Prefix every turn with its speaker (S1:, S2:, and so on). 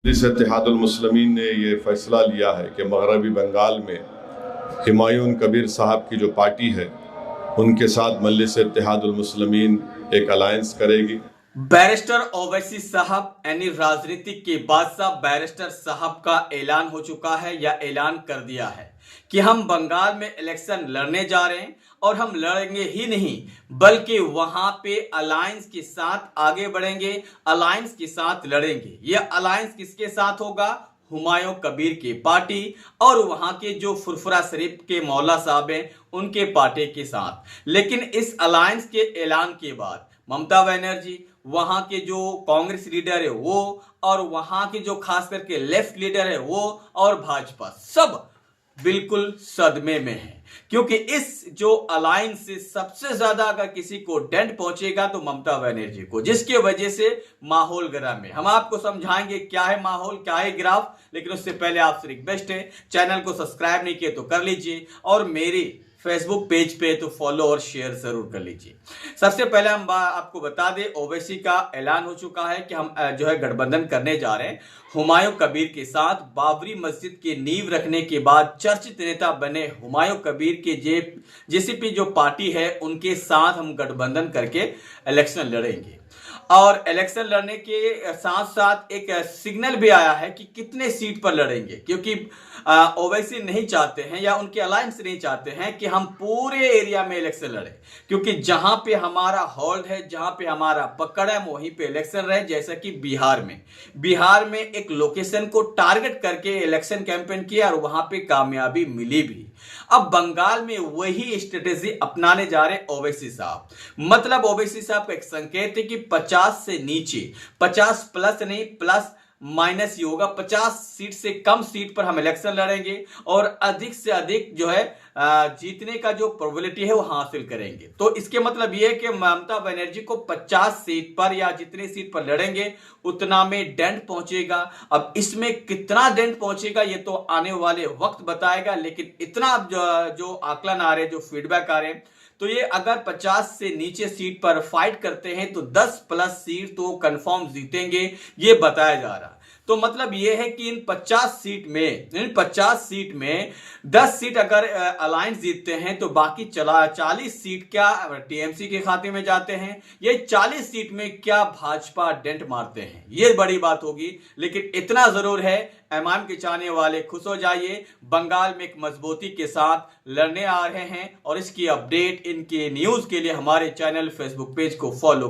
S1: मजलिस इत्तेहादुल मुस्लिमीन ने ये फैसला लिया है कि मगरबी बंगाल में हुमायूं कबीर साहब की जो पार्टी है उनके साथ मजलिस इत्तेहादुल मुस्लिमीन एक अलायंस करेगी।
S2: बैरिस्टर ओवैसी साहब यानी राजनीतिक के बादशाह बैरिस्टर साहब का ऐलान हो चुका है या ऐलान कर दिया है कि हम बंगाल में इलेक्शन लड़ने जा रहे हैं और हम लड़ेंगे ही नहीं बल्कि वहां पे अलायंस के साथ आगे बढ़ेंगे, अलायंस के साथ लड़ेंगे। यह अलायंस किसके साथ होगा? हुमायूं कबीर की पार्टी और वहां के जो फुरफुरा शरीफ के मौला साहब हैं उनके पार्टी के साथ। लेकिन इस अलायंस के ऐलान के बाद ममता बनर्जी, वहां के जो कांग्रेस लीडर है वो, और वहां के जो खास करके लेफ्ट लीडर है वो, और भाजपा सब बिल्कुल सदमे में है। क्योंकि इस जो अलायंस से सबसे ज्यादा अगर किसी को डेंट पहुंचेगा तो ममता बनर्जी को, जिसके वजह से माहौल गर्म है। हम आपको समझाएंगे क्या है माहौल, क्या है ग्राफ, लेकिन उससे पहले आपसे रिक्वेस्ट है चैनल को सब्सक्राइब नहीं किए तो कर लीजिए और मेरी फेसबुक पेज पे तो फॉलो और शेयर जरूर कर लीजिए। सबसे पहले हम आपको बता दें, ओवैसी का ऐलान हो चुका है कि हम जो है गठबंधन करने जा रहे हैं हुमायूं कबीर के साथ। बाबरी मस्जिद की नींव रखने के बाद चर्चित नेता बने हुमायूं कबीर के जेसीपी जो पार्टी है उनके साथ हम गठबंधन करके इलेक्शन लड़ेंगे। और इलेक्शन लड़ने के साथ साथ एक सिग्नल भी आया है कि कितने सीट पर लड़ेंगे, क्योंकि ओवैसी नहीं चाहते हैं या उनके अलायंस नहीं चाहते हैं कि हम पूरे एरिया में इलेक्शन लड़े, क्योंकि जहां पे हमारा होल्ड है, जहां पे हमारा पकड़ है वहीं पे इलेक्शन रहे। जैसा कि बिहार में एक लोकेशन को टारगेट करके इलेक्शन कैंपेन किया और वहां पे कामयाबी मिली भी। अब बंगाल में वही स्ट्रेटेजी अपनाने जा रहे ओवैसी साहब। मतलब ओवैसी साहब का एक संकेत है कि 50 से नीचे, 50 प्लस नहीं, प्लस माइनस ही होगा, 50 सीट से कम सीट पर हम इलेक्शन लड़ेंगे और अधिक से अधिक जो है जीतने का जो प्रोबेबिलिटी है वो हासिल करेंगे। तो इसके मतलब ये है कि ममता बनर्जी को 50 सीट पर या जितने सीट पर लड़ेंगे उतना में डेंट पहुंचेगा। अब इसमें कितना डेंट पहुंचेगा ये तो आने वाले वक्त बताएगा, लेकिन इतना जो आकलन आ रहे, जो फीडबैक आ रहे, तो ये अगर 50 से नीचे सीट पर फाइट करते हैं तो 10 प्लस सीट तो कंफर्म जीतेंगे, ये बताया जा रहा। तो मतलब ये है कि इन 50 सीट में 10 सीट अगर अलायंस जीतते हैं तो बाकी 40 सीट क्या टीएमसी के खाते में जाते हैं, ये 40 सीट में क्या भाजपा डेंट मारते हैं, ये बड़ी बात होगी। लेकिन इतना जरूर है, एमआईएम के चाहने वाले खुश हो जाइए, बंगाल में एक मजबूती के साथ लड़ने आ रहे हैं। और इसकी अपडेट, इनके न्यूज के लिए हमारे चैनल फेसबुक पेज को फॉलो